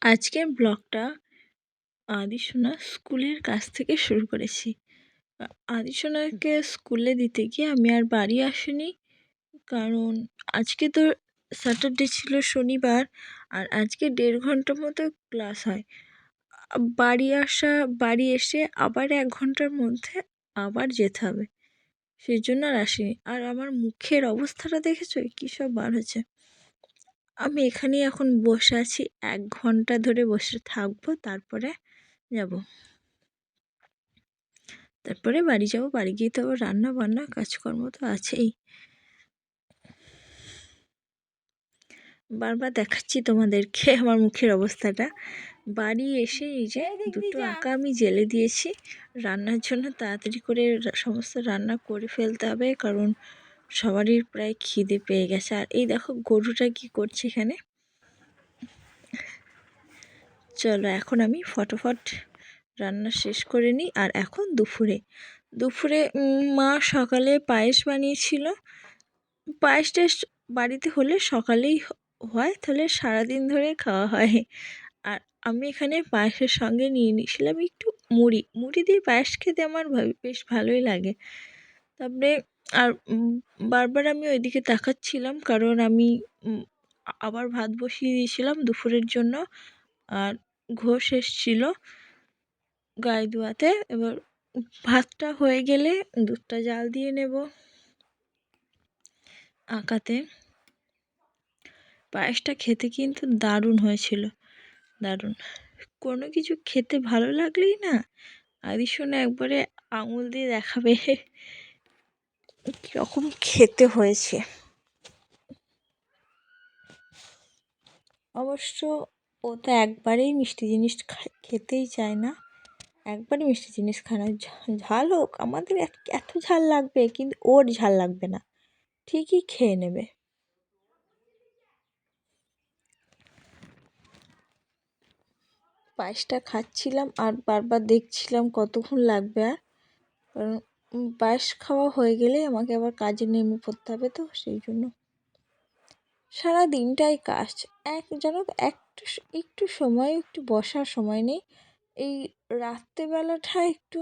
আজকের ব্লগটা আদিসোনা স্কুলের কাছ থেকে শুরু করেছি। আদিসোনাকে স্কুলে দিতে গিয়ে আমি আর বাড়ি আসিনি, কারণ আজকে তো স্যাটারডে ছিল, শনিবার, আর আজকে 1.5 ঘন্টার মতো ক্লাস হয়। বাড়ি এসে আবার 1 ঘন্টার মধ্যে আবার যেতে হবে, সেই জন্য আর আসিনি। আর আমার মুখের অবস্থাটা দেখেছো, কী সব বার হচ্ছে। আমি এখানেই এখন বসে আছি, 1 ঘন্টা ধরে বসে থাকবো, তারপরে যাব, তারপরে বাড়ি যাব। বাড়ি গিয়ে তো আবার রান্না বান্না কাজকর্ম তো আছেই। বারবার দেখাচ্ছি তোমাদেরকে আমার মুখের অবস্থাটা। বাড়ি এসে এই যে 2টো আঁকা আমি জেলে দিয়েছি রান্নার জন্য। তাড়াতাড়ি করে সমস্ত রান্না করে ফেলতে হবে, কারণ সবারই প্রায় খিদে পেয়ে গেছে। আর এই দেখো গরুটা কি করছে এখানে। চলো এখন আমি ফটাফট রান্না শেষ করে নিই। আর এখন দুপুরে মা সকালে পায়েস বানিয়েছিল। পায়েসটা বাড়িতে হলে সকালেই হয়, তাহলে সারাদিন ধরে খাওয়া হয়। আর আমি এখানে পায়েসের সঙ্গে নিয়ে নিয়েছিলাম একটু মুড়ি দিয়ে পায়েস খেতে আমার বেশ ভালোই লাগে। তারপরে আর বারবার আমি ওইদিকে তাকাচ্ছিলাম, কারণ আমি আবার ভাত বসিয়ে দিয়েছিলাম দুপুরের জন্য। আর ঘোষ এসেছিল গায়ে ধোয়াতে। এবার ভাতটা হয়ে গেলে দুধটা জাল দিয়ে নেব। আঁকাতে পায়েসটা খেতে কিন্তু দারুণ হয়েছিল, দারুণ। কোনো কিছু খেতে ভালো লাগলেই না আদিসোনা একবারে আঙুল দিয়ে দেখাবে কীরকম খেতে হয়েছে। অবশ্য ও তো একবারেই মিষ্টি জিনিস খেতেই চায় না, একবারই মিষ্টি জিনিস খায় না। ঝাল হোক, আমাদের এত ঝাল লাগবে, কিন্তু ওর ঝাল লাগবে না, ঠিকই খেয়ে নেবে। পায়েসটা খাচ্ছিলাম আর বারবার দেখছিলাম কতক্ষণ লাগবে। আর কারণ পায়েস খাওয়া হয়ে গেলে আমাকে আবার কাজে নেমে পড়তে হবে, তো সেই জন্য সারা দিনটাই কাজ। জানো তো, একটু সময়, একটু বসার সময় নেই। এই রাত্রেবেলাটা একটু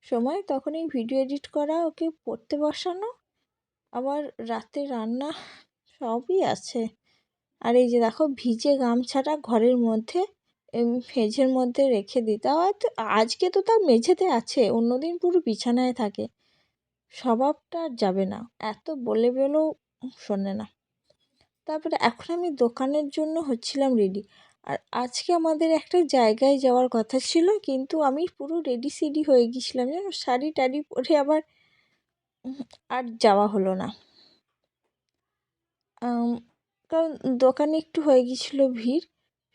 সময়, তখন এই ভিডিও এডিট করা, ওকে পড়তে বসানো, আবার রাতে রান্না, সবই আছে। আর এই যে দেখো ভিজে গামছাটা ঘরের মধ্যে মেঝের মধ্যে রেখে দিতে হয়। তো আজকে তো তার মেঝেতে আছে, অন্যদিন পুরো বিছানায় থাকে। স্বভাবটা আর যাবে না, এত বলেও শোনে না। তারপরে এখন আমি দোকানের জন্য হচ্ছিলাম রেডি। আর আজকে আমাদের একটা জায়গায় যাওয়ার কথা ছিল, কিন্তু আমি পুরো রেডি সেডি হয়ে গিয়েছিলাম যেন, শাড়ি টাড়ি পরে আবার আর যাওয়া হলো না। কারণ দোকানে একটু হয়ে গিয়েছিলো ভিড়,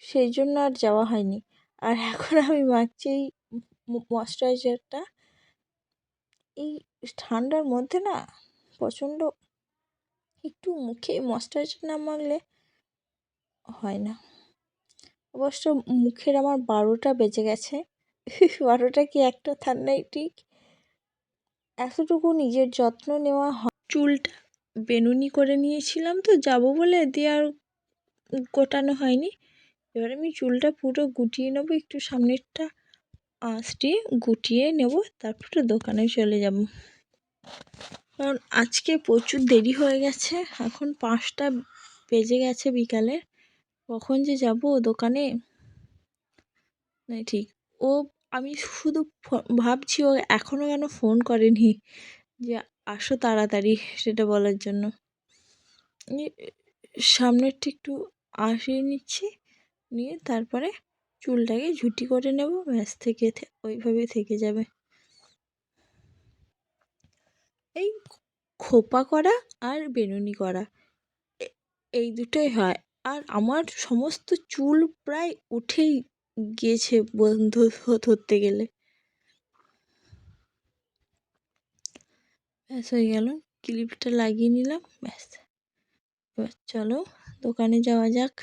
সেই জন্য আর যাওয়া হয়নি। আর এখন আমি মাখছি এই ময়েশ্চারাইজারটা। এই ঠান্ডার মধ্যে না প্রচণ্ড একটু মুখে ময়েশ্চারাইজার না মাখলে হয় না। অবশ্য মুখের আমার 12টা বেজে গেছে 12টা কি একটা ঠান্ডায় ঠিক এতটুকু নিজের যত্ন নেওয়া হয়। চুলটা বেনুনি করে নিয়েছিলাম তো যাব বলে, দিয়ে আর গোটানো হয়নি। এবার আমি চুলটা পুরো গুটিয়ে নেবো, একটু সামনেরটা আঁচড়ে গুটিয়ে নেব, তারপরে দোকানে চলে যাব। কারণ আজকে প্রচুর দেরি হয়ে গেছে, এখন 5টা বেজে গেছে বিকালে। কখন যে যাব দোকানে ঠিক। আমি শুধু ভাবছি ও এখনও কেন ফোন করেনি যে আসো তাড়াতাড়ি, সেটা বলার জন্য। সামনেরটা একটু আসিয়ে নিচ্ছি, নিয়ে তারপরে চুলটাকে ঝুটি করে নেব, ব্যাস ওইভাবে থেকে যাবে। এই খোপা করা আর বেনুনি করা, এই দুটোই হয়। আর আমার সমস্ত চুল প্রায় উঠেই গিয়েছে বন্ধ ধরতে গেলে। ব্যাস হয়ে গেল, ক্লিপটা লাগিয়ে নিলাম, ব্যাস। এবার চলো দোকানে যাওয়া যাক।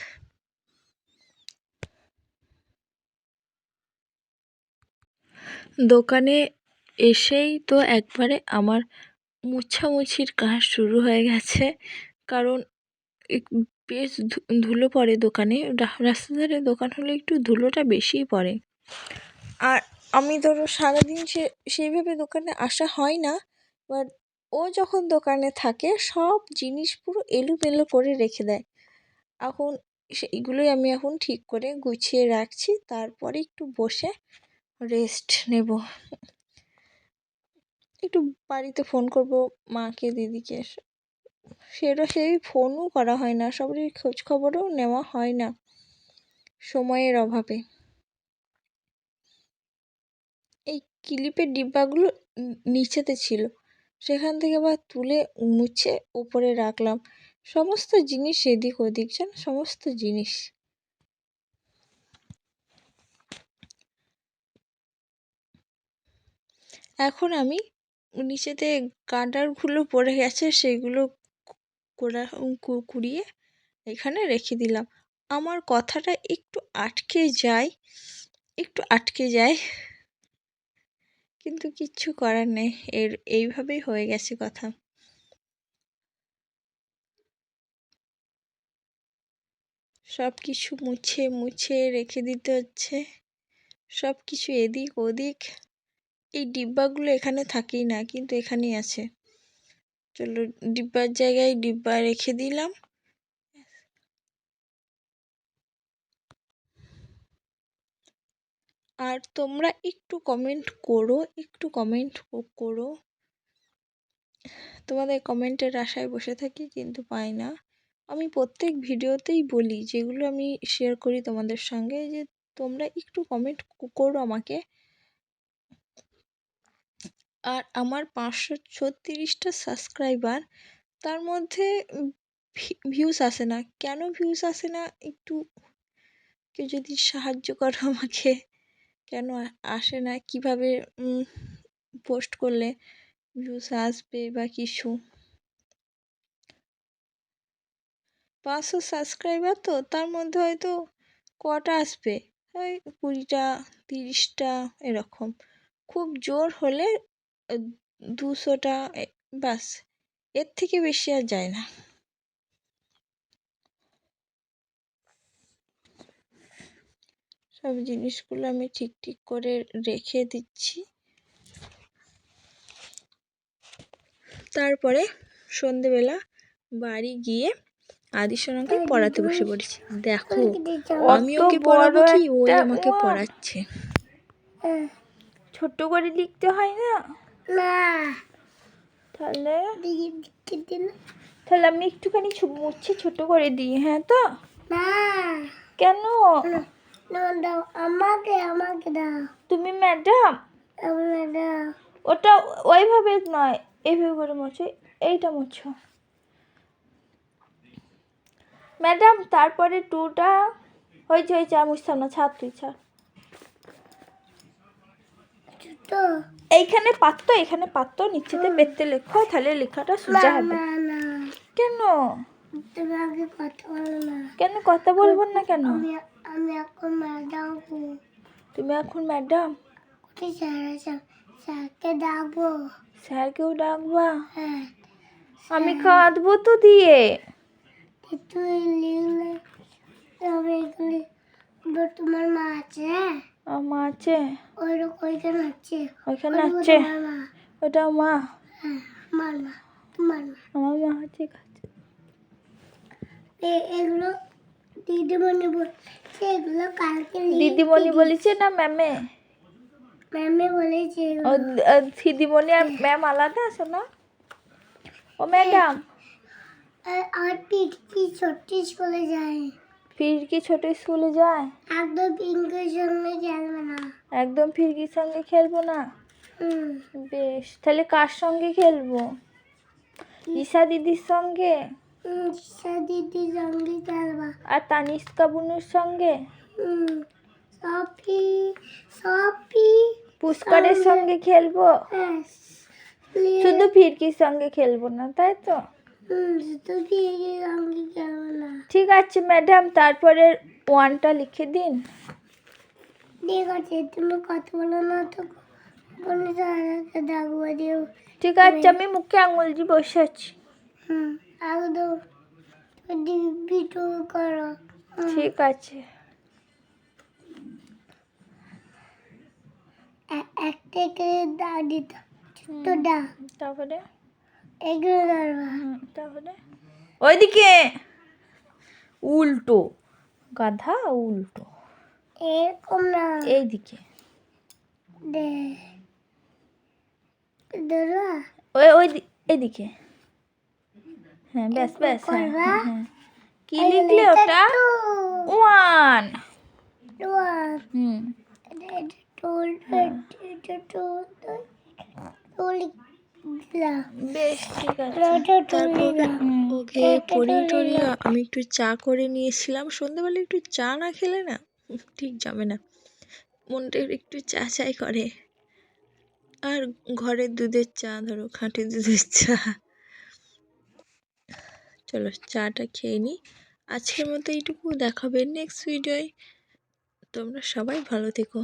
দোকানে এসেই তো একবারে আমার মোছামুছির কাজ শুরু হয়ে গেছে, কারণ বেশ ধুলো পড়ে দোকানে, রাস্তার ধারে দোকান হলে একটু ধুলোটা বেশিই পড়ে। আর আমি ধরো সারাদিন সেইভাবে দোকানে আসা হয় না, বাট ও যখন দোকানে থাকে সব জিনিস পুরো এলোমেলো করে রেখে দেয়। এখন সেইগুলোই আমি এখন ঠিক করে গুছিয়ে রাখছি, তারপরে একটু বসে রেস্ট নেব। একটু বাড়িতে ফোন করব মাকে, দিদিকে, সেই ফোনও করা হয় না, সবারই খোঁজ খবরও নেওয়া হয় না সময়ের অভাবে। এই ক্লিপের ডিব্বাগুলো নিচেতে ছিল, সেখান থেকে আবার তুলে মুছে উপরে রাখলাম। সমস্ত জিনিস এদিক ওদিক, যেন সমস্ত জিনিস। এখন আমি নিচেতে গার্ডারগুলো পড়ে গেছে, সেইগুলো কুড়িয়ে এখানে রেখে দিলাম। আমার কথাটা একটু আটকে যায়, কিন্তু কিচ্ছু করার নেই, এইভাবেই হয়ে গেছে কথা। সব কিছু মুছে রেখে দিতে হচ্ছে, সব কিছু এদিক ওদিক। এই ডিব্বাগুলো এখানে থাকেই না, কিন্তু এখানেই আছে। চলো ডিব্বার জায়গায় ডিব্বা রেখে দিলাম। আর তোমরা একটু কমেন্ট করো। তোমাদের কমেন্টের আশায় বসে থাকি, কিন্তু পাই না। আমি প্রত্যেক ভিডিওতেই বলি, যেগুলো আমি শেয়ার করি তোমাদের সঙ্গে, যে তোমরা একটু কমেন্ট করো আমাকে। আর আমার 536টা সাবস্ক্রাইবার, তার মধ্যে ভিউজ আসে না। কেন ভিউজ আসে না, একটু কেউ যদি সাহায্য করো আমাকে, কেন আসে না, কিভাবে পোস্ট করলে ভিউজ আসবে বা কিছু। 500 সাবস্ক্রাইবার তো, তার মধ্যে হয়তো কটা আসবে, ওই 20টা 30টা এরকম। খুব জোর হলে 200টা, ব্যাস, এর থেকে বেশি আর যায় না। সব জিনিসগুলো আমি ঠিক করে রেখে দিচ্ছি। তারপরে সন্ধেবেলা বাড়ি গিয়ে আদিসোনাকে পড়াতে বসে পড়েছি। দেখো, আমি ওকে পড়াবো কি, ওই আমাকে পড়াচ্ছে। ছোট করে লিখতে হয় না? তাহলে আমি একটুখানি মুছে ছোট করে দিই। হ্যাঁ তো, কেন? আমাকে দাও। তুমি ম্যাডাম? ওটা ওইভাবে নয়, এইভাবে করে মোছো, এইটা মোছো। ম্যাডাম, তারপরে 2টা হয়েছে, আর মুছতাম না, ছাড়, তুই ছাড়। এইখানে পাত্র নিচেতে পেতে লেখো, তাহলে লেখাটা সোজা হবে। কেন? কেন কথা বলবো না কেন? আমি এখন ম্যাডাম। তুমি এখন ম্যাডাম? স্যারকে ডাকবো। স্যারকেও ডাকবা? হ্যাঁ। আমি কাঁদবো তো দিয়ে। তোমার মা আছে? মা আছে। ওইখানে আছে। ওইখানে আছে? ওটা মা? হ্যাঁ, আমার মা। তোমার মা? আমার মা আছে। এগুলো দিদিমণি বলছে, এগুলো কালকে দিদিমণি বলেছে না ম্যামে? ম্যামে বলেছে। দিদিমণি আর ম্যাম আলাদা আছে না? ও ম্যাডাম। আর পিটকি ছোট স্কুলে যায়। ফিরকি ছোট স্কুলে যায়? একদম পিঙ্কির সঙ্গে খেলবে না। একদম ফিরকির সঙ্গে খেলবো না? বেশ, তাহলে কার সঙ্গে খেলবো? ঈশা দিদির সঙ্গে? ঈশা দিদির সঙ্গে খেলবা। আর তানিষ্কা বুনুর সঙ্গে? সফি পুষ্করের সঙ্গে খেলবো? শুধু ফিরকির সঙ্গে খেলবো না, তাই তো? ঠিক আছে ম্যাডাম, তারপরে 1টা লিখে দিন। ঠিক আছে, তুমি কথা বলো না তো, ঠিক আছে, আমি মুখে আঙুল দিয়ে বসে আছি। একদম ভিডিও করো। ঠিক আছে। একটা করে দা দিতাম ছোট্ট দা, তারপরে এগুলো ধরবা। তারপরে ওইদিকে উল্টো, গাধা উল্টো, এরকম না, এইদিকে দে ধরবা। ওই ওই এদিকে। হ্যাঁ ব্যাস ব্যাস, হ্যাঁ করবা। হ্যাঁ হ্যাঁ। কি লিখলে ওটা? ওয়ান। হুম বেশ ঠিক আছে। তারপর ওকে পড়িয়ে টরিয়ে আমি একটু চা করে নিয়েছিলাম। সন্ধ্যেবেলা একটু চা না খেলে না ঠিক যাবে না, মনটা একটু চা চাই করে। আর ঘরের দুধের চা, ধরো খাঁটি দুধের চা। চলো চাটা খেয়ে নিই। আজকের মতো এইটুকু, দেখাবে নেক্সট ভিডিওয়। তোমরা সবাই ভালো থেকো।